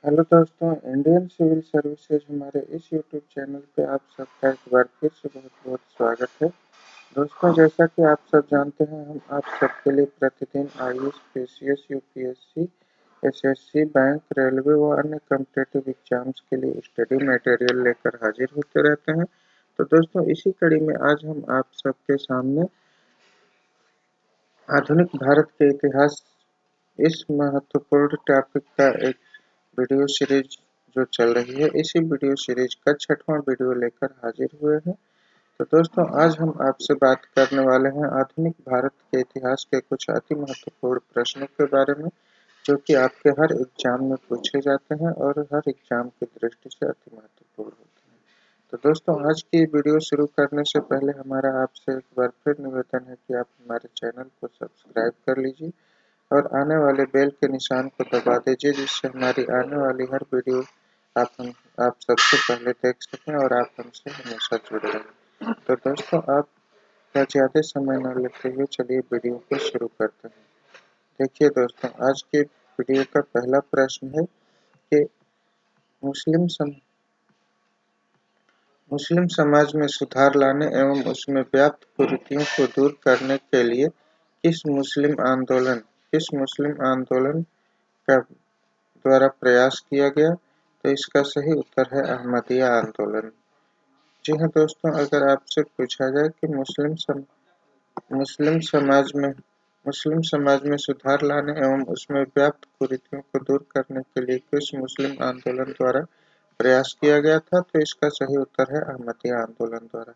Hello दोस्तों, Indian civil services हमारे इस यूट्यूब चैनल पे आप सबका एक बार फिर से बहुत बहुत स्वागत है। दोस्तों, जैसा कि आप सब जानते हैं, हम आप सबके लिए प्रतिदिन IAS, PCS, UPSC, SSC, bank, railway व अन्य कॉम्पिटिटिव एग्जाम्स के लिए स्टडी मटेरियल लेकर हाजिर होते रहते हैं। तो दोस्तों, इसी कड़ी में आज हम आप सबके सामने आधुनिक भारत के इतिहास इस महत्वपूर्ण टॉपिक का एक वीडियो सीरीज जो चल रही है, इसी वीडियो सीरीज का 6वां वीडियो लेकर हाजिर हुए हैं। तो दोस्तों, आज हम आपसे बात करने वाले हैं आधुनिक भारत के इतिहास के कुछ अति महत्वपूर्ण प्रश्नों के बारे में, जो कि आपके हर एग्जाम में पूछे जाते हैं और हर एग्जाम की दृष्टि से अति महत्वपूर्ण होते हैं। तो दोस्तों, आज की वीडियो शुरू करने से पहले हमारा आपसे एक बार फिर निवेदन है कि आप हमारे चैनल को सब्सक्राइब कर लीजिए और आने वाले बेल के निशान को दबा दीजिए, जिससे हमारी आने वाली हर वीडियो आप सबसे पहले देख सकें और आप हमसे हमेशा जुड़े रहें। तो दोस्तों, आप क्या ज़्यादा समय न लेते हुए चलिए वीडियो को शुरू करते हैं। देखिए दोस्तों, आज के वीडियो का पहला प्रश्न है कि मुस्लिम सम, मुस्लिम समाज में सुधार लाने एवं उसमें व्याप्त कुरीतियों को दूर करने के लिए किस मुस्लिम आंदोलन का द्वारा प्रयास किया गया? तो इसका सही उत्तर है अहमदिया आंदोलन। जी हाँ दोस्तों, अगर आपसे पूछा जाए कि मुस्लिम समाज में मुस्लिम समाज में सुधार लाने एवं उसमें व्याप्त कुरीतियों को दूर करने के लिए किस मुस्लिम आंदोलन द्वारा प्रयास किया गया था? तो इसका सही उत्तर है अहमदिया आंदोलन द्वारा।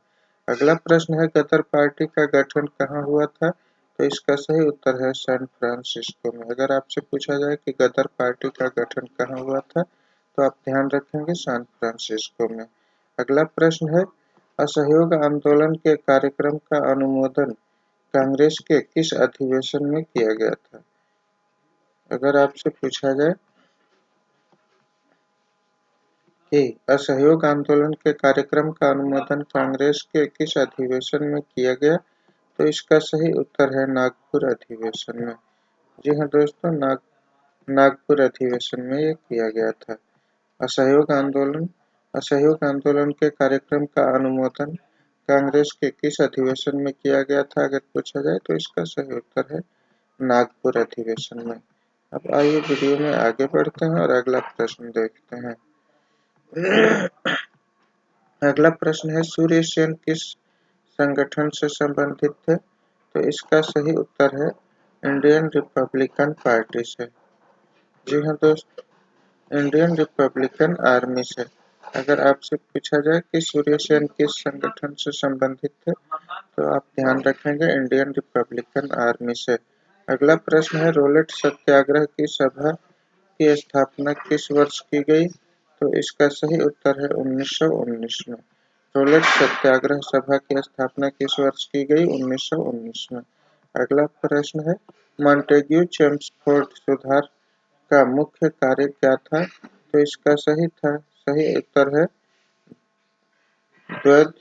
अगला प्रश्न है, गदर पार्टी का गठन कहाँ हुआ था? तो इसका सही उत्तर है सैन फ्रांसिस्को में। अगर आपसे पूछा जाए कि गदर पार्टी का गठन कहाँ हुआ था, तो आप ध्यान रखेंगे सैन फ्रांसिस्को में। अगला प्रश्न है, असहयोग आंदोलन के कार्यक्रम का अनुमोदन कांग्रेस के किस अधिवेशन में किया गया था? अगर आपसे पूछा जाए कि असहयोग आंदोलन के कार्यक्रम का अनुमोदन कांग्रेस के किस अधिवेशन में किया गया, तो इसका सही उत्तर है नागपुर अधिवेशन में। जी हाँ दोस्तों, नागपुर अधिवेशन में ये किया गया था। असहयोग आंदोलन असहयोग आंदोलन के कार्यक्रम का अनुमोदन कांग्रेस के किस अधिवेशन में किया गया था? अगर पूछा जाए तो इसका सही उत्तर है नागपुर अधिवेशन में। अब आइए वीडियो में आगे बढ़ते हैं और अगला प्रश्न देखते हैं। अगला प्रश्न है, सूर्य सेन किस संगठन से संबंधित थे? तो इसका सही उत्तर है इंडियन रिपब्लिकन पार्टी से। जी हाँ दोस्त, इंडियन रिपब्लिकन आर्मी से। अगर आपसे पूछा जाए कि सूर्य सेन किस संगठन से संबंधित थे, तो आप ध्यान रखेंगे इंडियन रिपब्लिकन आर्मी से। अगला प्रश्न है, रोलेट सत्याग्रह की सभा की स्थापना किस वर्ष की गई? तो इसका सही उत्तर है 1919 में। रोलेट सत्याग्रह सभा की स्थापना किस वर्ष की गई? 1919 में। अगला प्रश्न है, मॉन्टेग्यू चेम्सफोर्ड सुधार का मुख्य कार्य क्या था? तो इसका सही उत्तर है द्वैध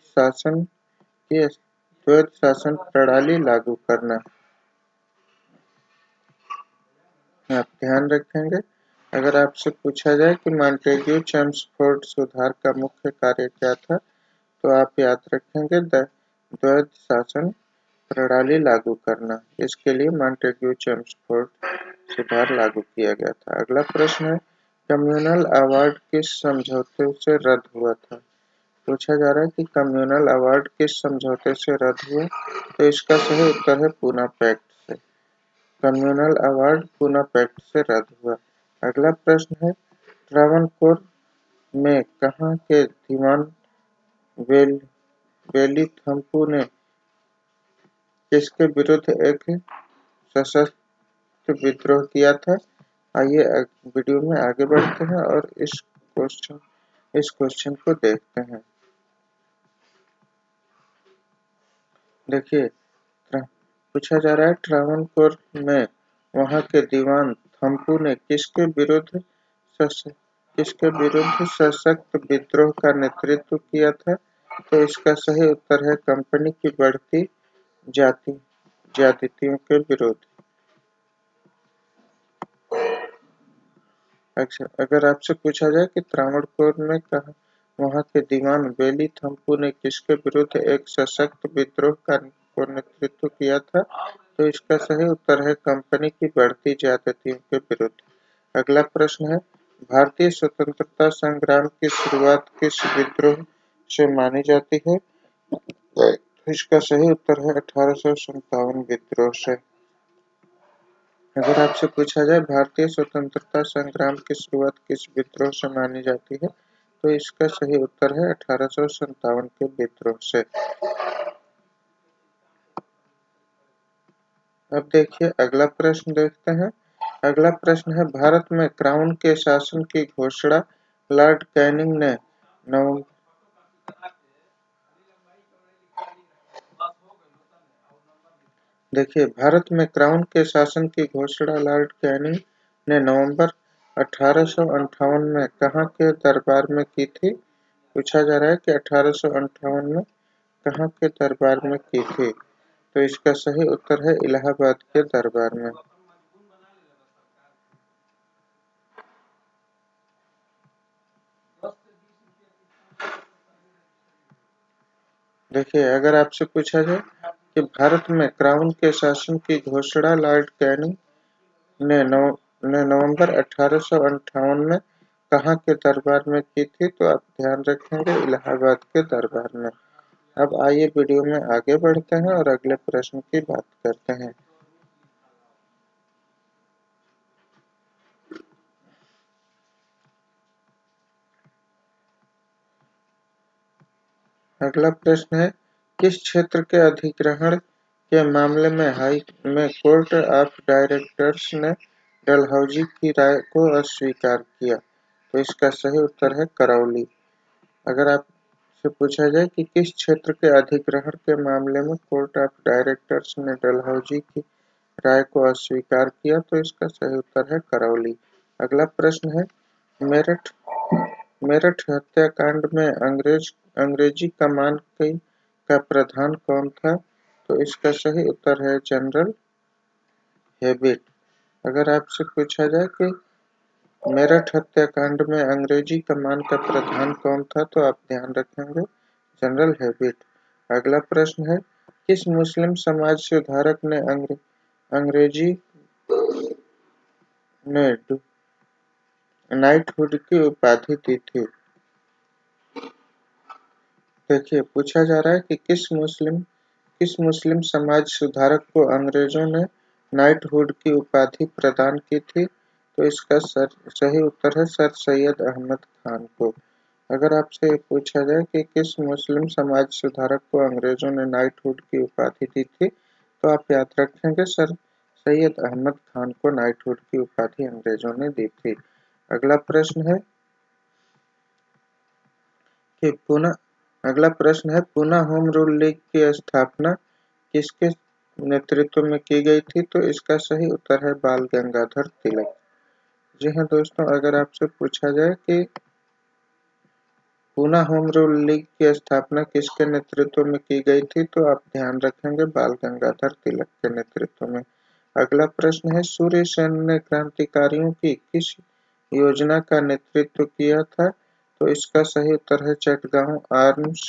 शासन प्रणाली लागू करना। आप ध्यान रखेंगे। अगर आपसे पूछा जाए कि मॉन्टेग्यू चेम्सफोर्ड सुधार का मुख्य कार्य क्या था, तो आप याद रखेंगे द्वैध शासन प्रणाली लागू करना। इसके लिए मॉन्टेग्यू चेम्सफोर्ड सुधार लागू किया गया था। अगला प्रश्न है, कम्युनल अवार्ड किस समझौते से रद्द हुआ था? पूछा जा रहा है कि कम्युनल अवार्ड किस समझौते से रद्द हुआ? तो इसका सही उत्तर है पूना पैक्ट से। कम्युनल अवार्ड पूना पैक्ट से रद्द हुआ। अगला प्रश्न है, ट्रावनकोर में कहाँ के दीवान वेलिथम्पू ने किसके विरुद्ध एक सशस्त्र विद्रोह किया था? आइए वीडियो में आगे बढ़ते हैं और इस क्वेश्चन को देखते हैं। देखिए, पूछा जा रहा है, ट्रावनकोर में वहां के दीवान थम्पू ने किसके विरुद्ध सशक्त विद्रोह का नेतृत्व किया था? तो इसका सही उत्तर है कंपनी की बढ़ती ज्यादतियों के विरुद्ध। अच्छा, अगर आपसे पूछा जाए कि त्रावणकोर में कहा वहां के दीवान बेली थम्पू ने किसके विरुद्ध एक सशक्त विद्रोह को नेतृत्व किया था, तो इसका सही उत्तर है कंपनी की बढ़ती ज्यादतियों के विरुद्ध। अगला प्रश्न है, भारतीय स्वतंत्रता संग्राम की शुरुआत किस विद्रोह से मानी जाती है, तो इसका सही उत्तर है 1857 विद्रोह से। अगर आपसे पूछा जाए भारतीय स्वतंत्रता संग्राम की शुरुआत किस विद्रोह से मानी जाती है, तो इसका सही उत्तर है 1857 के विद्रोह से। अब देखिए अगला प्रश्न देखते हैं। अगला प्रश्न है, भारत में क्राउन के शासन की घोषणा लॉर्ड कैनिंग ने नवंबर देखिए, भारत में क्राउन के शासन की घोषणा लॉर्ड कैनिंग ने नवंबर 1858 में कहाँ के दरबार में की थी? पूछा जा रहा है कि 1858 में कहाँ के दरबार में की थी? तो इसका सही उत्तर है इलाहाबाद के दरबार में। देखिए, अगर आपसे पूछा जाए कि भारत में क्राउन के शासन की घोषणा लॉर्ड कैनिंग ने नवंबर 1858 में कहाँ के दरबार में की थी, तो आप ध्यान रखेंगे इलाहाबाद के दरबार में। अब आइए वीडियो में आगे बढ़ते हैं और अगले प्रश्न की बात करते हैं। अगला प्रश्न है, किस क्षेत्र के अधिग्रहण के मामले में कोर्ट ऑफ डायरेक्टर्स ने डलहौजी की राय को अस्वीकार किया? तो इसका सही उत्तर है करौली। अगर आपसे पूछा जाए कि किस क्षेत्र के अधिग्रहण के मामले में कोर्ट ऑफ डायरेक्टर्स ने डलहौजी की राय को अस्वीकार किया, तो इसका सही उत्तर है करौली। अगला प्रश्न है, मेरठ मेरठ हत्याकांड में अंग्रेजी कमान का प्रधान कौन था? तो इसका सही उत्तर है जनरल हेबिट। अगर आपसे पूछा जाए कि मेरठ हत्याकांड में अंग्रेजी कमान का प्रधान कौन था, तो आप ध्यान रखेंगे जनरल हेबिट। अगला प्रश्न है, किस मुस्लिम समाज सुधारक ने अंग्रेजी ने नाइटहुड की उपाधि दी थी? देखिए, पूछा जा रहा है कि किस मुस्लिम समाज सुधारक को अंग्रेजों ने नाइटहुड की उपाधि प्रदान की थी, तो इसका सही उत्तर है सर सैयद अहमद खान को। अगर आपसे पूछा जाए कि किस मुस्लिम समाज सुधारक को अंग्रेजों ने नाइटहुड की उपाधि दी थी, तो आप याद रखेंगे सर सैयद अहमद खान को नाइटहुड की उपाधि अंग्रेजों ने दी थी। अगला प्रश्न है कि अगला प्रश्न है, पूना होम रूल लीग की स्थापना किसके नेतृत्व में की गई थी? तो इसका सही उत्तर है बाल गंगाधर तिलक। जी हाँ दोस्तों, अगर आपसे पूछा जाए कि पूना होम रूल लीग की स्थापना किसके नेतृत्व में की गई थी, तो आप ध्यान रखेंगे बाल गंगाधर तिलक के नेतृत्व में। अगला प्रश्न है, सूर्य सेन ने क्रांतिकारियों की किस योजना का नेतृत्व किया था? तो इसका सही उत्तर है चटगांव आर्म्स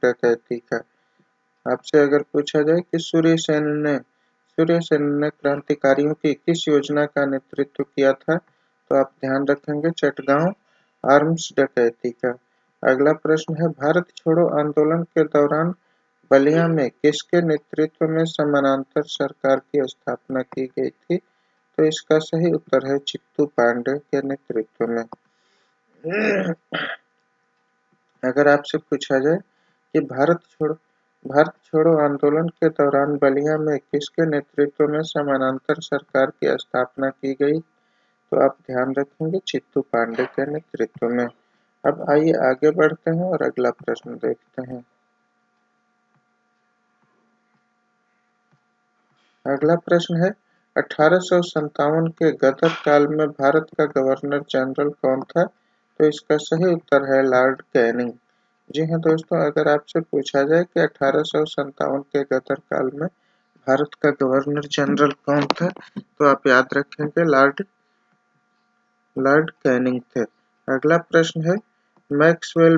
डकैती का। आपसे अगर पूछा जाए कि सूर्य सेन ने क्रांतिकारियों की किस योजना का नेतृत्व किया था, तो आप ध्यान रखेंगे चटगांव आर्म्स डकैती का। अगला प्रश्न है, भारत छोड़ो आंदोलन के दौरान बलिया में किसके नेतृत्व में समानांतर सरकार की स्थापना की गई थी? तो इसका सही उत्तर है चित्तू पांडे के नेतृत्व में। अगर आपसे पूछा जाए कि भारत छोड़ो आंदोलन के दौरान बलिया में किसके नेतृत्व में समानांतर सरकार की स्थापना की गई, तो आप ध्यान रखेंगे चित्तू पांडे के नेतृत्व में। अब आइए आगे बढ़ते हैं और अगला प्रश्न देखते हैं। अगला प्रश्न है, 1857 के गदर काल में भारत का गवर्नर जनरल कौन था? तो इसका सही उत्तर है लॉर्ड कैनिंग। जी हाँ दोस्तों, अगर आपसे पूछा जाए कि 1857 के गदर काल में भारत का गवर्नर जनरल कौन था, तो आप याद रखेंगे लॉर्ड कैनिंग थे। अगला प्रश्न है, मैक्सवेल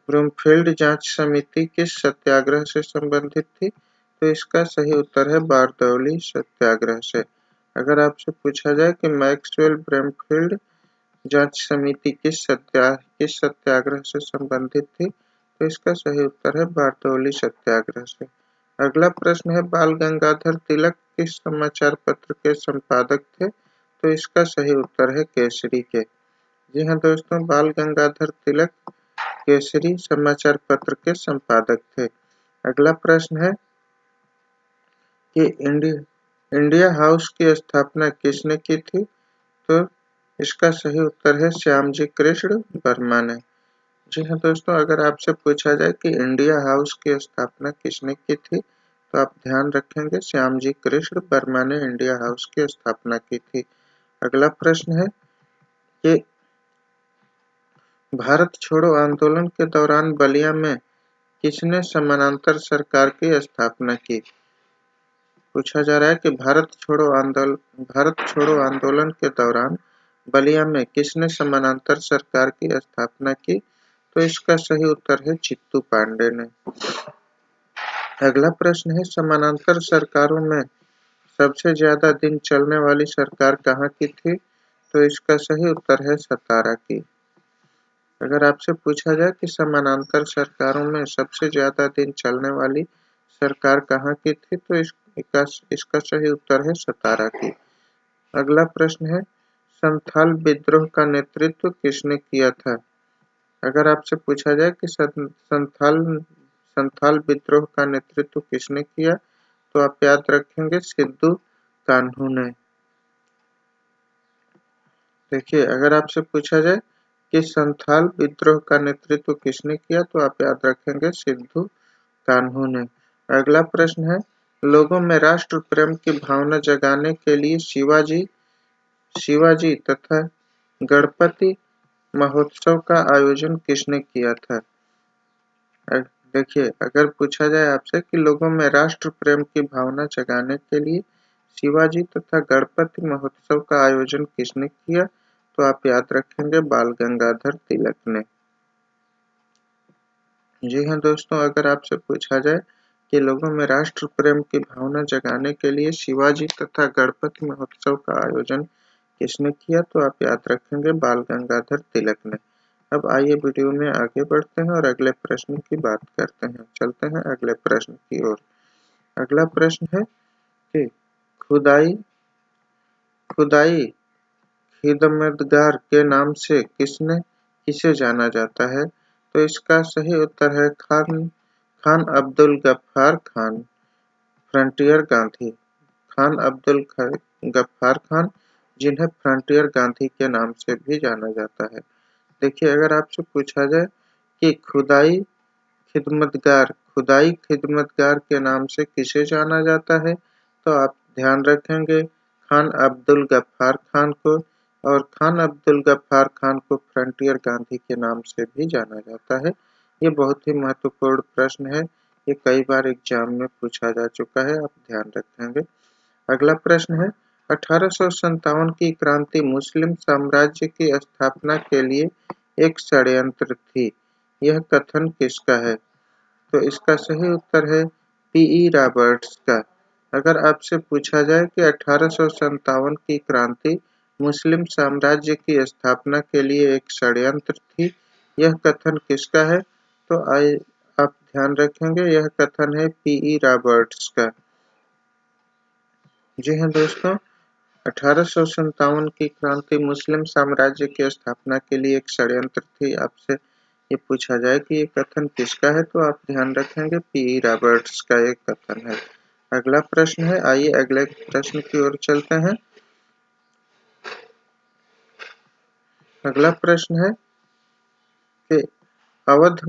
ब्रूमफील्ड जांच समिति किस सत्याग्रह से संबंधित थी? तो इसका सही उत्तर है बारदौली सत्याग्रह से। अगर आपसे पूछा जाए कि मैक्सवेल ब्रूमफील्ड जांच समिति किस सत्याग्रह से संबंधित थी, तो इसका सही उत्तर है बारदौली सत्याग्रह से। अगला प्रश्न है, बाल गंगाधर तिलक किस समाचार पत्र के संपादक थे? तो इसका सही उत्तर है केसरी के। जी हाँ दोस्तों, बाल गंगाधर तिलक केसरी समाचार पत्र के संपादक थे। अगला प्रश्न है कि इंडिया हाउस की स्थापना किसने की थी? तो इसका सही उत्तर है श्यामजी कृष्ण वर्मा ने। जी हाँ दोस्तों, अगर आपसे पूछा जाए कि इंडिया हाउस की स्थापना किसने की थी, तो आप ध्यान रखेंगे श्यामजी कृष्ण वर्मा ने इंडिया हाउस की स्थापना की थी। अगला प्रश्न है कि भारत छोड़ो आंदोलन के दौरान बलिया में किसने समानांतर सरकार की स्थापना की? पूछा जा रहा है कि भारत छोड़ो आंदोलन के दौरान बलिया में किसने समानांतर सरकार की स्थापना की? तो इसका सही उत्तर है चित्तू पांडे ने। अगला प्रश्न है, समानांतर सरकारों में सबसे ज्यादा दिन चलने वाली सरकार कहाँ की थी? तो इसका सही उत्तर है सतारा की। अगर आपसे पूछा जाए कि समानांतर सरकारों में सबसे ज्यादा दिन चलने वाली सरकार कहाँ की थी, तो इसका सही उत्तर है सतारा की। अगला प्रश्न है, संथाल विद्रोह का नेतृत्व किसने किया था? अगर आपसे पूछा जाए कि संथाल विद्रोह का नेतृत्व किसने किया, तो आप याद रखेंगे सिद्धू कान्हू ने। देखिए, अगर आपसे पूछा जाए कि संथाल विद्रोह का नेतृत्व किसने किया, तो आप याद रखेंगे सिद्धू कान्हू ने। अगला प्रश्न है, लोगों में राष्ट्र प्रेम की भावना जगाने के लिए शिवाजी तथा गणपति महोत्सव का आयोजन किसने किया था? देखिए, अगर पूछा जाए आपसे कि लोगों में राष्ट्र प्रेम की भावना जगाने के लिए शिवाजी तथा गणपति महोत्सव का आयोजन किसने किया, तो आप याद रखेंगे बाल गंगाधर तिलक ने। जी हाँ दोस्तों, अगर आपसे पूछा जाए कि लोगों में राष्ट्र प्रेम की भावना जगाने के लिए शिवाजी तथा गणपति महोत्सव का आयोजन किसने किया, तो आप याद रखेंगे बाल गंगाधर तिलक ने। अब आइए वीडियो में आगे बढ़ते हैं और अगले प्रश्न की बात करते हैं। चलते हैं अगले प्रश्न की ओर। अगला प्रश्न है कि खुदाई खिदमतगार के नाम से किसे जाना जाता है? तो इसका सही उत्तर है खान अब्दुल गफ्फार खान फ्रंटियर गांधी। खान अब्दुल गफ्फार खान, जिन्हें फ्रंटियर गांधी के नाम से भी जाना जाता है। देखिए, अगर आपसे पूछा जाए कि खुदाई खिदमतगार के नाम से किसे जाना जाता है, तो आप ध्यान रखेंगे खान अब्दुल गफ्फार खान को, और खान अब्दुल गफ्फार खान को फ्रंटियर गांधी के नाम से भी जाना जाता है। ये बहुत ही महत्वपूर्ण प्रश्न है, ये कई बार एग्जाम में पूछा जा चुका है, आप ध्यान रखेंगे। अगला प्रश्न है, 1857 की क्रांति मुस्लिम साम्राज्य की स्थापना के लिए एक षड्यंत्र थी, यह कथन किसका है? तो इसका सही उत्तर है पीई रॉबर्ट्स का। अगर आपसे पूछा जाए कि 1857 की क्रांति मुस्लिम साम्राज्य की स्थापना के लिए एक षड्यंत्र थी, यह कथन किसका है? तो आप ध्यान रखेंगे यह कथन है पीई रॉबर्ट्स का। जी हाँ दोस्तों, 1857 की क्रांति मुस्लिम साम्राज्य की स्थापना के लिए एक षड्यंत्र थी। आपसे ये पूछा जाए कि ये कथन किसका है, तो आप ध्यान रखेंगे पीई रॉबर्ट्स का एक कथन है। अगला प्रश्न है, आइए अगले प्रश्न की ओर चलते हैं। अगला प्रश्न है कि अवध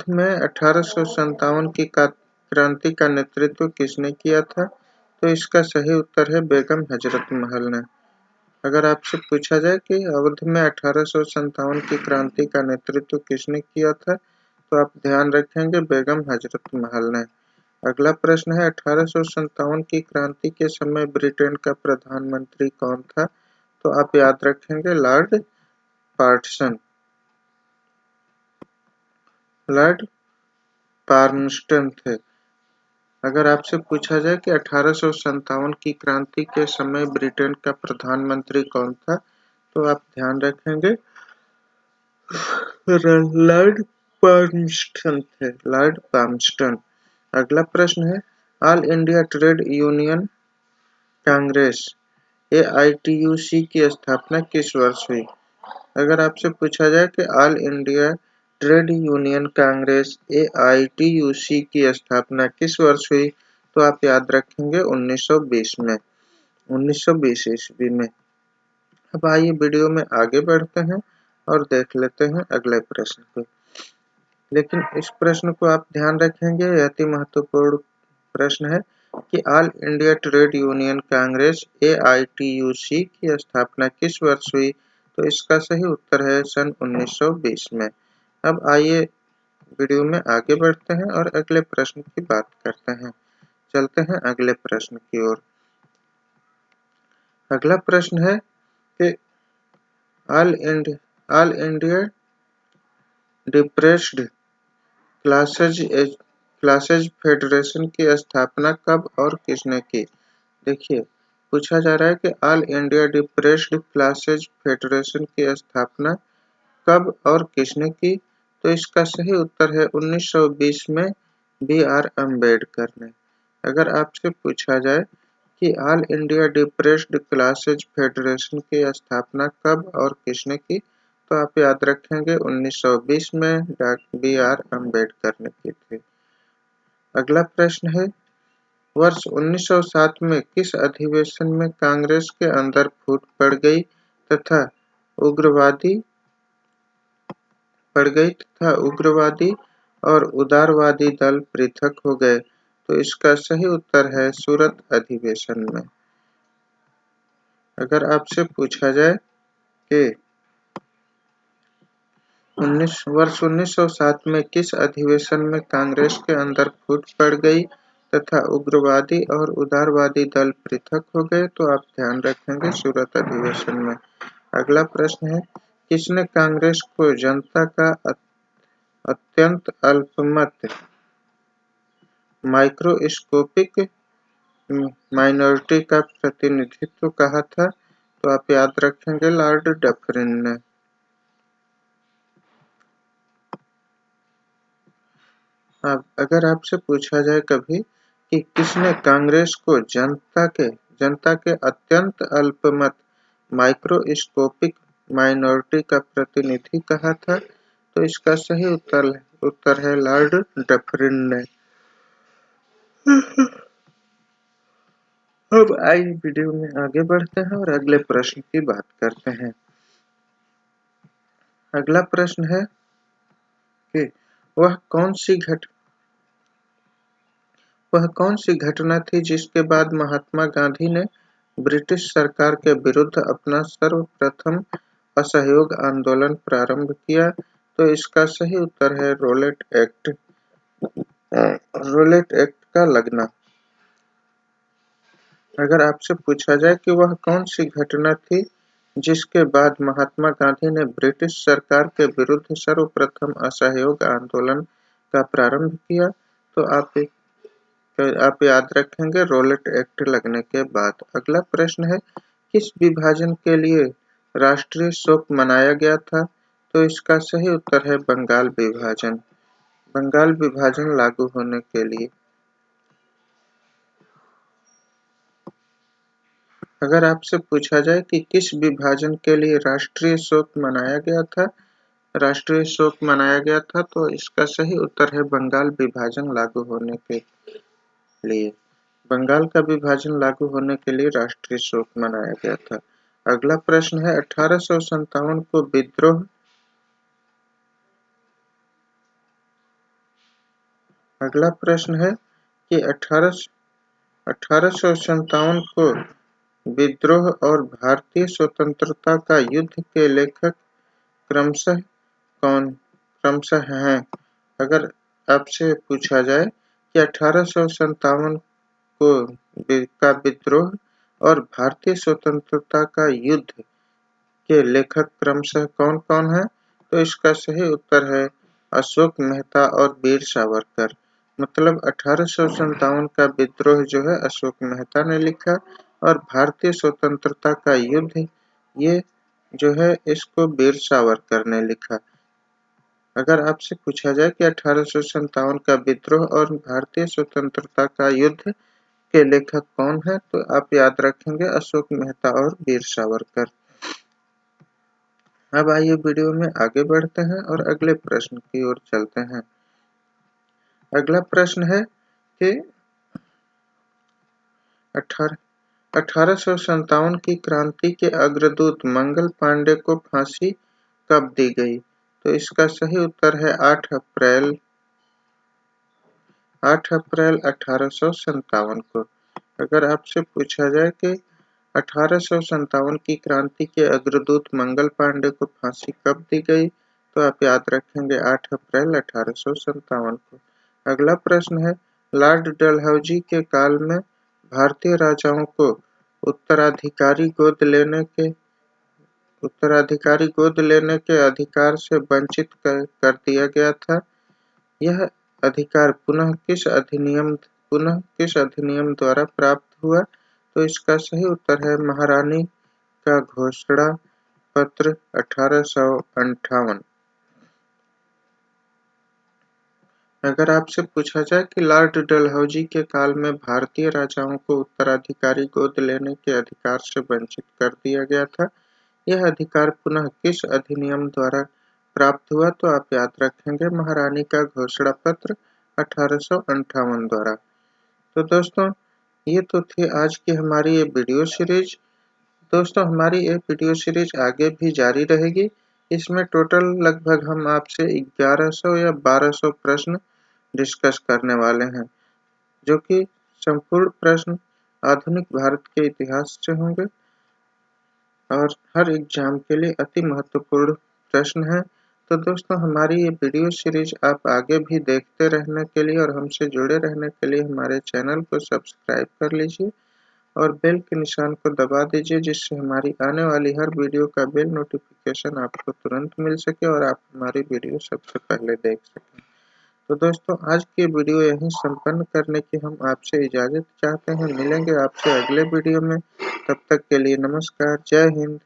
में 1857 की क्रांति का नेतृत्व किसने किया था? तो इसका सही उत्तर है बेगम हजरत महल ने। अगर आपसे पूछा जाए कि अवध में 1857 की क्रांति का नेतृत्व किसने किया था, तो आप ध्यान रखेंगे बेगम हजरत महल ने। अगला प्रश्न है 1857 की क्रांति के समय ब्रिटेन का प्रधानमंत्री कौन था? तो आप याद रखेंगे लॉर्ड पार्टसन, लॉर्ड पार्मस्टन थे। अगर आपसे पूछा जाए कि 1857 की क्रांति के समय ब्रिटेन का प्रधानमंत्री कौन था, तो आप ध्यान रखेंगे लॉर्ड पार्मस्टन थे, लॉर्ड पार्मस्टन। अगला प्रश्न है all India trade union Congress AITUC की स्थापना किस वर्ष हुई? अगर आपसे पूछा जाए कि all India trade union Congress AITUC की स्थापना किस वर्ष हुई, तो आप याद रखेंगे 1920 में, 1920 ईस्वी में। अब आइए वीडियो में आगे बढ़ते हैं और देख लेते हैं अगले प्रश्न को। लेकिन इस प्रश्न को आप ध्यान रखेंगे, यह अति महत्वपूर्ण प्रश्न है कि all India trade union Congress AITUC की स्थापना किस वर्ष हुई? तो इसका सही उत्तर है सन 1920 में। अब आइए वीडियो में आगे बढ़ते हैं और अगले प्रश्न की बात करते हैं। चलते हैं अगले प्रश्न की ओर। अगला प्रश्न है कि all India depressed classes federation की स्थापना कब और किसने की? देखिए, पूछा जा रहा है कि all India depressed classes federation की स्थापना कब और किसने की? तो इसका सही उत्तर है 1920 में BR अम्बेडकर ने। अगर आपसे पूछा जाए कि all India depressed classes federation की स्थापना कब और किसने की, तो आप याद रखेंगे 1920 में BR अम्बेडकर ने की थी। अगला प्रश्न है वर्ष 1907 में किस अधिवेशन में कांग्रेस के अंदर फूट पड़ गई तथा उग्रवादी और उदारवादी दल पृथक हो गए? तो इसका सही उत्तर है सूरत अधिवेशन में। अगर आपसे पूछा जाए कि वर्ष 1907 में किस अधिवेशन में कांग्रेस के अंदर फूट पड़ गई तथा उग्रवादी और उदारवादी दल पृथक हो गए, तो आप ध्यान रखेंगे सूरत अधिवेशन में। अगला प्रश्न है किसने कांग्रेस को जनता का अत्यंत अल्पमत माइक्रोस्कोपिक माइनॉरिटी का प्रतिनिधित्व कहा था? तो आप याद रखेंगे लॉर्ड डफरिन ने। अब अगर आपसे पूछा जाए कभी कि किसने कांग्रेस को जनता के अत्यंत अल्पमत माइक्रोस्कोपिक माइनॉरिटी का प्रतिनिधि कहा था, तो इसका सही उत्तर है लॉर्ड डफरिन ने। अब आइए वीडियो में आगे बढ़ते हैं और अगले प्रश्न की बात करते हैं। अगला प्रश्न है कि वह कौन सी घटना थी जिसके बाद महात्मा गांधी ने ब्रिटिश सरकार के विरुद्ध अपना सर्वप्रथम असहयोग आंदोलन प्रारंभ किया? तो इसका सही उत्तर है रोलेट एक्ट का लगना। अगर आपसे पूछा जाए कि वह कौन सी घटना थी जिसके बाद महात्मा गांधी ने ब्रिटिश सरकार के विरुद्ध सर्वप्रथम असहयोग आंदोलन का प्रारंभ किया, तो आप याद रखेंगे रोलेट एक्ट लगने के बाद। अगला प्रश्न है किस विभाजन के लिए राष्ट्रीय शोक मनाया गया था? तो इसका सही उत्तर है बंगाल विभाजन, बंगाल विभाजन लागू होने के लिए। अगर आपसे पूछा जाए कि किस विभाजन के लिए राष्ट्रीय शोक मनाया गया था, तो इसका सही उत्तर है बंगाल विभाजन लागू होने के लिए। बंगाल का विभाजन लागू होने के लिए राष्ट्रीय शोक मनाया गया था। अगला प्रश्न है 1857 को विद्रोह अगला प्रश्न है कि 1857 को विद्रोह और भारतीय स्वतंत्रता का युद्ध के लेखक क्रमशः हैं? अगर आपसे पूछा जाए कि 1857 को का विद्रोह और भारतीय स्वतंत्रता का युद्ध के लेखक क्रमशः कौन-कौन हैं? तो इसका सही उत्तर है अशोक मेहता और वीर सावरकर। मतलब 1857 का विद्रोह जो है अशोक मेहता ने लिखा और भारतीय स्वतंत्रता का युद्ध ये जो है इसको वीर सावरकर ने लिखा। अगर आपसे पूछा जाए कि 1857 का विद्रोह और भारतीय स्वतंत्रता का युद्ध के लेखक कौन है, तो आप याद रखेंगे अशोक मेहता और वीर सावरकर। अब आइए वीडियो में आगे बढ़ते हैं और अगले प्रश्न की ओर चलते हैं। अगला प्रश्न है कि 1857 की क्रांति के अग्रदूत मंगल पांडे को फांसी कब दी गई? तो इसका सही उत्तर है 8 अप्रैल 1857 को। अगर आपसे पूछा जाए कि 1857 की क्रांति के अग्रदूत मंगल पांडे को फांसी कब दी गई, तो आप याद रखेंगे 8 अप्रैल 1857 को। अगला प्रश्न है लॉर्ड डलहौजी के काल में भारतीय राजाओं को उत्तराधिकारी गोद लेने के अधिकार से वंचित कर दिया गया था। यह अधिकार पुनः किस अधिनियम द्वारा प्राप्त हुआ? तो इसका सही उत्तर है महारानी का घोषणा पत्र 1858। अगर आपसे पूछा जाए कि लॉर्ड डलहौजी के काल में भारतीय राजाओं को उत्तराधिकारी गोद लेने के अधिकार से वंचित कर दिया गया था, यह अधिकार पुनः किस अधिनियम द्वारा प्राप्त हुआ? तो आप याद रखेंगे महारानी का घोषणा पत्र 1858 द्वारा। तो दोस्तों ये तो थी आज की हमारी ये वीडियो सीरीज। दोस्तों हमारी ये वीडियो सीरीज आगे भी जारी रहेगी। इसमें टोटल लगभग हम आपसे 1100 या 1200 प्रश्न डिस्कस करने वाले हैं, जो कि संपूर्ण प्रश्न आधुनिक भारत के इतिहास से होंगे और हर एग्जाम के लिए अति महत्वपूर्ण प्रश्न हैं। तो दोस्तों हमारी ये वीडियो सीरीज आप आगे भी देखते रहने के लिए और हमसे जुड़े रहने के लिए हमारे चैनल को सब्सक्राइब कर लीजिए और बेल के निशान को दबा दीजिए, जिससे हमारी आने वाली हर वीडियो का बेल नोटिफिकेशन आपको तुरंत मिल सके और आप हमारी वीडियो सबसे पहले देख सकें। तो दोस्तों आज की वीडियो यहीं संपन्न करने की हम आपसे इजाज़त चाहते हैं। मिलेंगे आपसे अगले वीडियो में। तब तक के लिए नमस्कार। जय हिंद।